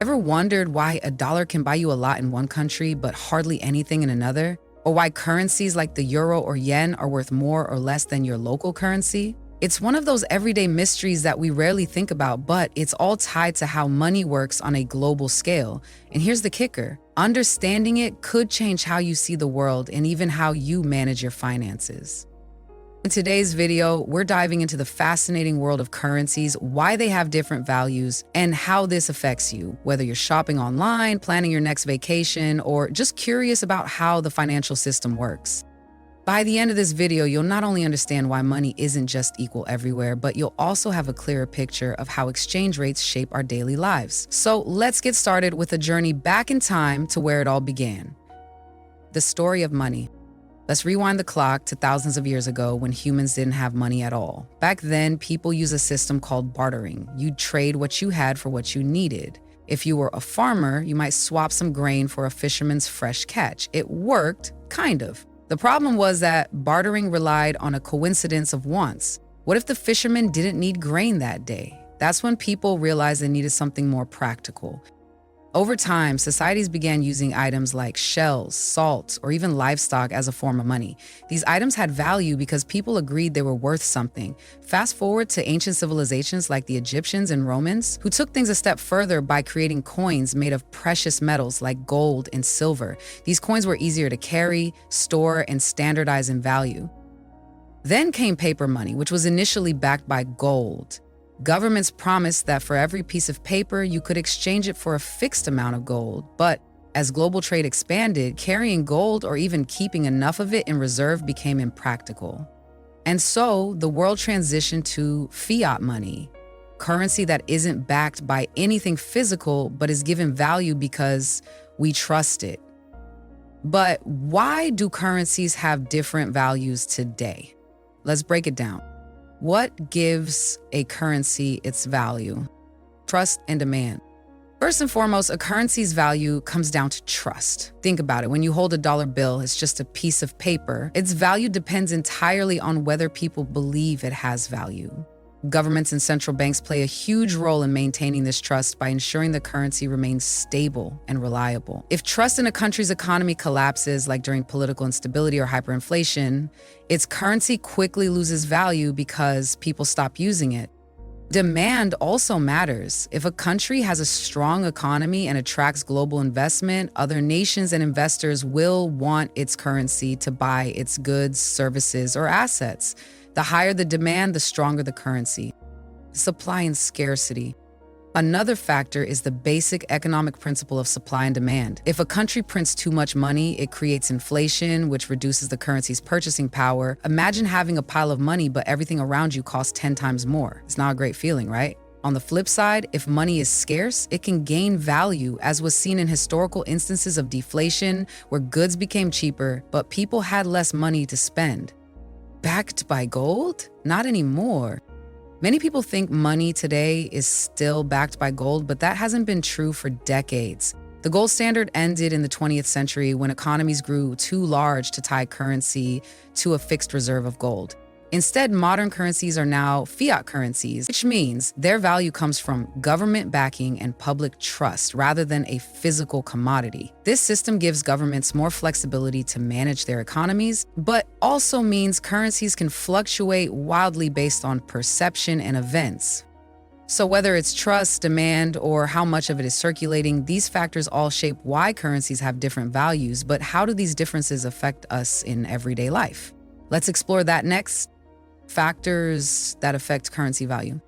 Ever wondered why a dollar can buy you a lot in one country but hardly anything in another? Or why currencies like the euro or yen are worth more or less than your local currency? It's one of those everyday mysteries that we rarely think about, but it's all tied to how money works on a global scale. And here's the kicker: understanding it could change how you see the world and even how you manage your finances. In today's video, we're diving into the fascinating world of currencies, why they have different values, and how this affects you, whether you're shopping online, planning your next vacation, or just curious about how the financial system works. By the end of this video, you'll not only understand why money isn't just equal everywhere, but you'll also have a clearer picture of how exchange rates shape our daily lives. So let's get started with a journey back in time to where it all began. The story of money. Let's rewind the clock to thousands of years ago when humans didn't have money at all. Back then, people used a system called bartering. You'd trade what you had for what you needed. If you were a farmer, you might swap some grain for a fisherman's fresh catch. It worked, kind of. The problem was that bartering relied on a coincidence of wants. What if the fisherman didn't need grain that day? That's when people realized they needed something more practical. Over time, societies began using items like shells, salt, or even livestock as a form of money. These items had value because people agreed they were worth something. Fast forward to ancient civilizations like the Egyptians and Romans, who took things a step further by creating coins made of precious metals like gold and silver. These coins were easier to carry, store, and standardize in value. Then came paper money, which was initially backed by gold. Governments promised that for every piece of paper, you could exchange it for a fixed amount of gold. But as global trade expanded, carrying gold or even keeping enough of it in reserve became impractical. And so the world transitioned to fiat money, currency that isn't backed by anything physical, but is given value because we trust it. But why do currencies have different values today? Let's break it down. What gives a currency its value? Trust and demand. First and foremost, a currency's value comes down to trust. Think about it. When you hold a dollar bill, it's just a piece of paper. Its value depends entirely on whether people believe it has value. Governments and central banks play a huge role in maintaining this trust by ensuring the currency remains stable and reliable. If trust in a country's economy collapses, like during political instability or hyperinflation, its currency quickly loses value because people stop using it. Demand also matters. If a country has a strong economy and attracts global investment, other nations and investors will want its currency to buy its goods, services, or assets. The higher the demand, the stronger the currency. Supply and scarcity. Another factor is the basic economic principle of supply and demand. If a country prints too much money, it creates inflation, which reduces the currency's purchasing power. Imagine having a pile of money, but everything around you costs 10 times more. It's not a great feeling, right? On the flip side, if money is scarce, it can gain value, as was seen in historical instances of deflation, where goods became cheaper, but people had less money to spend. Backed by gold? Not anymore. Many people think money today is still backed by gold, but that hasn't been true for decades. The gold standard ended in the 20th century when economies grew too large to tie currency to a fixed reserve of gold. Instead, modern currencies are now fiat currencies, which means their value comes from government backing and public trust rather than a physical commodity. This system gives governments more flexibility to manage their economies, but also means currencies can fluctuate wildly based on perception and events. So whether it's trust, demand, or how much of it is circulating, these factors all shape why currencies have different values. But how do these differences affect us in everyday life? Let's explore that next. Factors that affect currency value.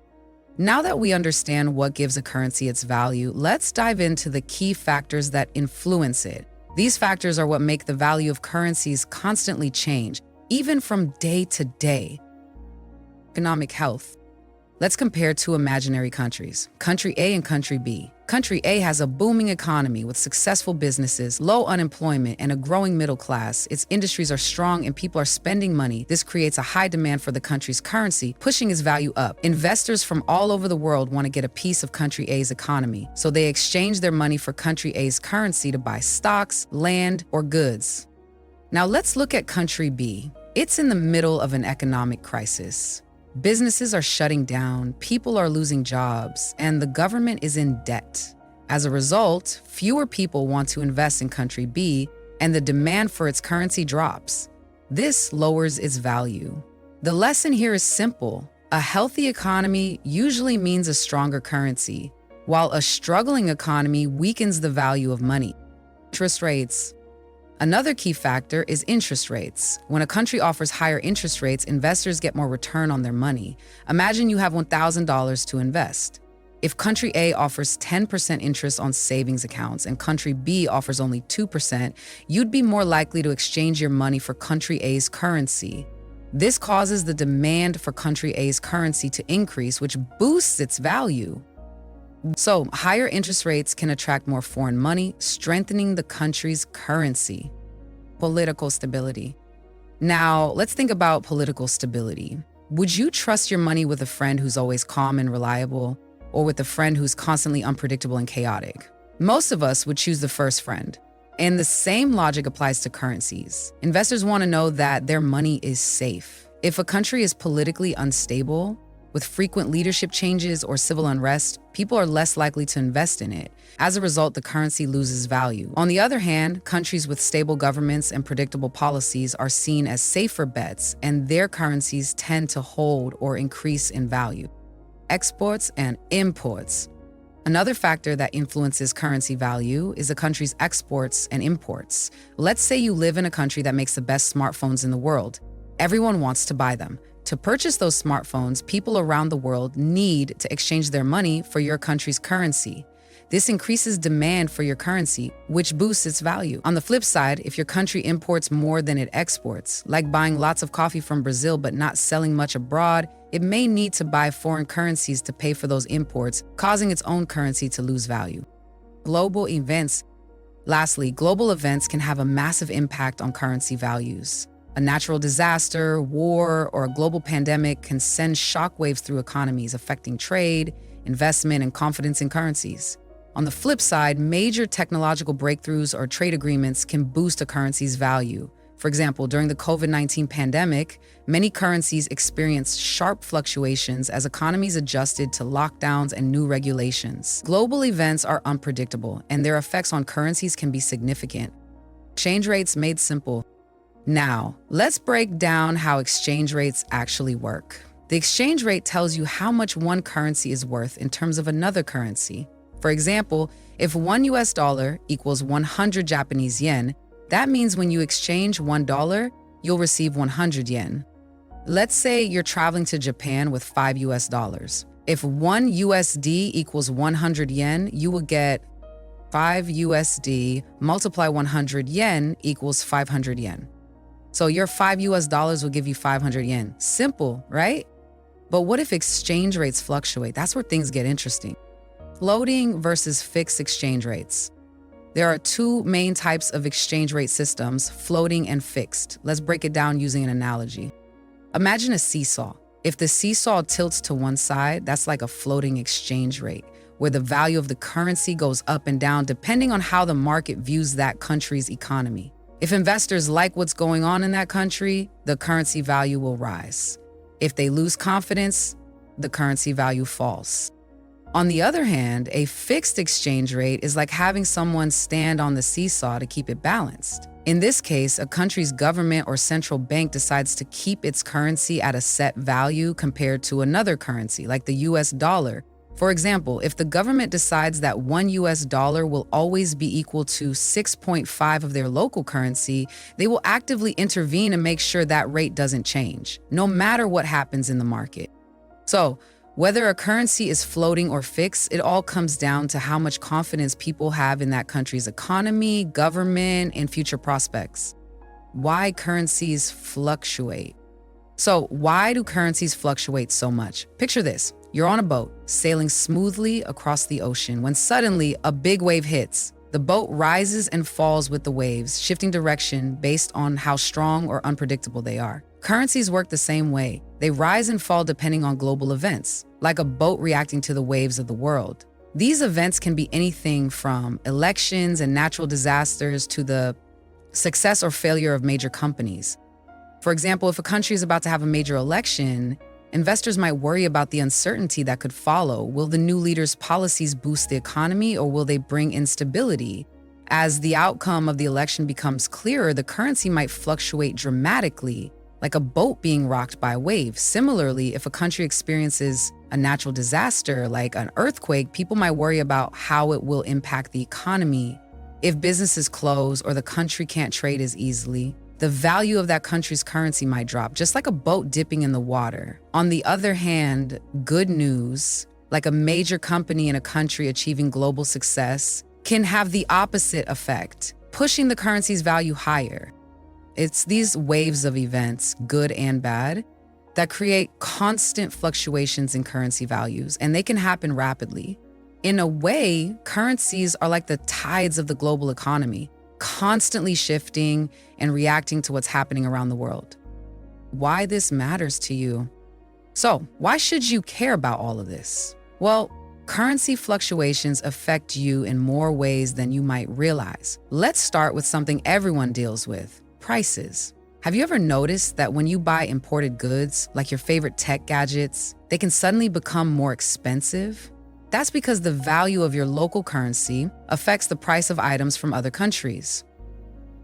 Now that we understand what gives a currency its value, let's dive into the key factors that influence it. These factors are what make the value of currencies constantly change, even from day to day. Economic health. Let's compare two imaginary countries, Country A and Country B. Country A has a booming economy with successful businesses, low unemployment, and a growing middle class. Its industries are strong and people are spending money. This creates a high demand for the country's currency, pushing its value up. Investors from all over the world want to get a piece of Country A's economy, so they exchange their money for Country A's currency to buy stocks, land, or goods. Now let's look at Country B. It's in the middle of an economic crisis. Businesses are shutting down, people are losing jobs, and the government is in debt. As a result, fewer people want to invest in country B, and the demand for its currency drops. This lowers its value. The lesson here is simple. A healthy economy usually means a stronger currency, while a struggling economy weakens the value of money. Interest rates. Another key factor is interest rates. When a country offers higher interest rates, investors get more return on their money. Imagine you have $1,000 to invest. If country A offers 10% interest on savings accounts and country B offers only 2%, you'd be more likely to exchange your money for country A's currency. This causes the demand for country A's currency to increase, which boosts its value. So, higher interest rates can attract more foreign money, strengthening the country's currency. Political stability. Now, let's think about political stability. Would you trust your money with a friend who's always calm and reliable, or with a friend who's constantly unpredictable and chaotic? Most of us would choose the first friend. And the same logic applies to currencies. Investors want to know that their money is safe. If a country is politically unstable, with frequent leadership changes or civil unrest, people are less likely to invest in it. As a result, the currency loses value. On the other hand, countries with stable governments and predictable policies are seen as safer bets, and their currencies tend to hold or increase in value. Exports and imports. Another factor that influences currency value is a country's exports and imports. Let's say you live in a country that makes the best smartphones in the world. Everyone wants to buy them. To purchase those smartphones, people around the world need to exchange their money for your country's currency. This increases demand for your currency, which boosts its value. On the flip side, if your country imports more than it exports, like buying lots of coffee from Brazil but not selling much abroad, it may need to buy foreign currencies to pay for those imports, causing its own currency to lose value. Global events. Lastly, global events can have a massive impact on currency values. A natural disaster, war, or a global pandemic can send shockwaves through economies, affecting trade, investment, and confidence in currencies. On the flip side, major technological breakthroughs or trade agreements can boost a currency's value. For example, during the COVID-19 pandemic, many currencies experienced sharp fluctuations as economies adjusted to lockdowns and new regulations. Global events are unpredictable, and their effects on currencies can be significant. Exchange rates made simple. Now, let's break down how exchange rates actually work. The exchange rate tells you how much one currency is worth in terms of another currency. For example, if $1 equals 100 Japanese yen, that means when you exchange $1, you'll receive 100 yen. Let's say you're traveling to Japan with $5. If 1 USD equals 100 yen, you will get 5 USD multiply 100 yen equals 500 yen. So your $5 will give you 500 yen. Simple, right? But what if exchange rates fluctuate? That's where things get interesting. Floating versus fixed exchange rates. There are two main types of exchange rate systems, floating and fixed. Let's break it down using an analogy. Imagine a seesaw. If the seesaw tilts to one side, that's like a floating exchange rate, where the value of the currency goes up and down depending on how the market views that country's economy. If investors like what's going on in that country, the currency value will rise. If they lose confidence, the currency value falls. On the other hand, a fixed exchange rate is like having someone stand on the seesaw to keep it balanced. In this case, a country's government or central bank decides to keep its currency at a set value compared to another currency, like the US dollar. For example, if the government decides that $1 will always be equal to 6.5 of their local currency, they will actively intervene and make sure that rate doesn't change, no matter what happens in the market. So, whether a currency is floating or fixed, it all comes down to how much confidence people have in that country's economy, government, and future prospects. Why currencies fluctuate? So, why do currencies fluctuate so much? Picture this. You're on a boat, sailing smoothly across the ocean, when suddenly a big wave hits. The boat rises and falls with the waves, shifting direction based on how strong or unpredictable they are. Currencies work the same way. They rise and fall depending on global events, like a boat reacting to the waves of the world. These events can be anything from elections and natural disasters to the success or failure of major companies. For example, if a country is about to have a major election, Investors might worry about the uncertainty that could follow. Will the new leader's policies boost the economy or will they bring instability? As the outcome of the election becomes clearer, the currency might fluctuate dramatically, like a boat being rocked by a wave. Similarly, if a country experiences a natural disaster like an earthquake, people might worry about how it will impact the economy. If businesses close or the country can't trade as easily, the value of that country's currency might drop, just like a boat dipping in the water. On the other hand, good news, like a major company in a country achieving global success, can have the opposite effect, pushing the currency's value higher. It's these waves of events, good and bad, that create constant fluctuations in currency values, and they can happen rapidly. In a way, currencies are like the tides of the global economy, constantly shifting and reacting to what's happening around the world. Why this matters to you? So, why should you care about all of this? Well, currency fluctuations affect you in more ways than you might realize. Let's start with something everyone deals with: prices. Have you ever noticed that when you buy imported goods, like your favorite tech gadgets, they can suddenly become more expensive? That's because the value of your local currency affects the price of items from other countries.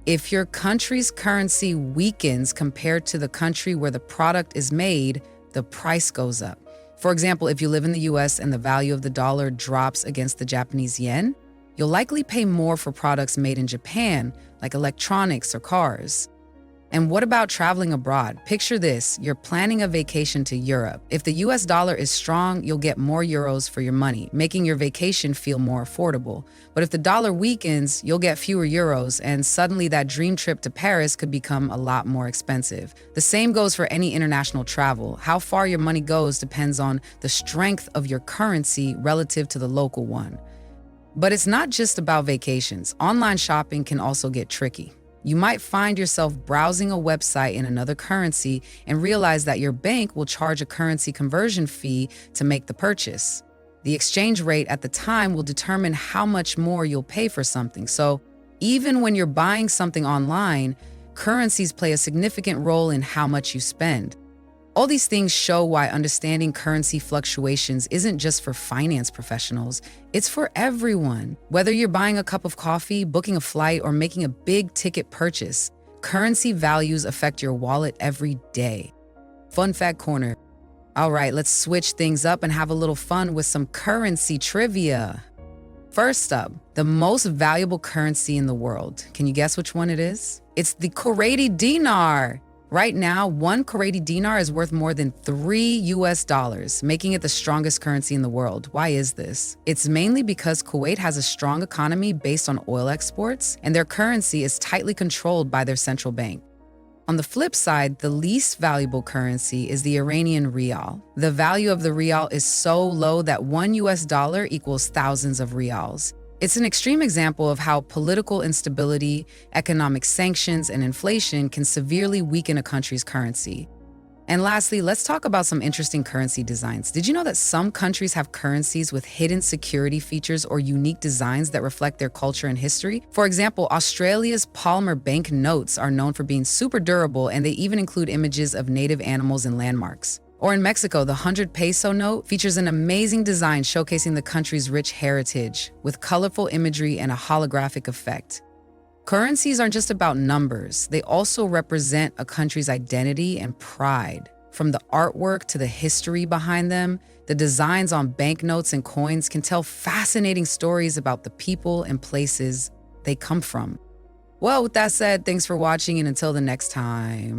If your country's currency weakens compared to the country where the product is made, the price goes up. For example, if you live in the US and the value of the dollar drops against the Japanese yen, you'll likely pay more for products made in Japan, like electronics or cars. And what about traveling abroad? Picture this: you're planning a vacation to Europe. If the US dollar is strong, you'll get more euros for your money, making your vacation feel more affordable. But if the dollar weakens, you'll get fewer euros, and suddenly that dream trip to Paris could become a lot more expensive. The same goes for any international travel. How far your money goes depends on the strength of your currency relative to the local one. But it's not just about vacations. Online shopping can also get tricky. You might find yourself browsing a website in another currency and realize that your bank will charge a currency conversion fee to make the purchase. The exchange rate at the time will determine how much more you'll pay for something. So even when you're buying something online, currencies play a significant role in how much you spend. All these things show why understanding currency fluctuations isn't just for finance professionals, it's for everyone. Whether you're buying a cup of coffee, booking a flight, or making a big ticket purchase, currency values affect your wallet every day. Fun fact corner. All right, let's switch things up and have a little fun with some currency trivia. First up, the most valuable currency in the world. Can you guess which one it is? It's the Kuwaiti dinar. Right now, one Kuwaiti dinar is worth more than $3, making it the strongest currency in the world. Why is this? It's mainly because Kuwait has a strong economy based on oil exports, and their currency is tightly controlled by their central bank. On the flip side, the least valuable currency is the Iranian rial. The value of the rial is so low that $1 equals thousands of rials. It's an extreme example of how political instability, economic sanctions, and inflation can severely weaken a country's currency. And lastly, let's talk about some interesting currency designs. Did you know that some countries have currencies with hidden security features or unique designs that reflect their culture and history? For example, Australia's Palmer Bank notes are known for being super durable, and they even include images of native animals and landmarks. Or in Mexico, the 100 peso note features an amazing design showcasing the country's rich heritage, with colorful imagery and a holographic effect. Currencies aren't just about numbers, they also represent a country's identity and pride. From the artwork to the history behind them, the designs on banknotes and coins can tell fascinating stories about the people and places they come from. Well, with that said, thanks for watching, and until the next time.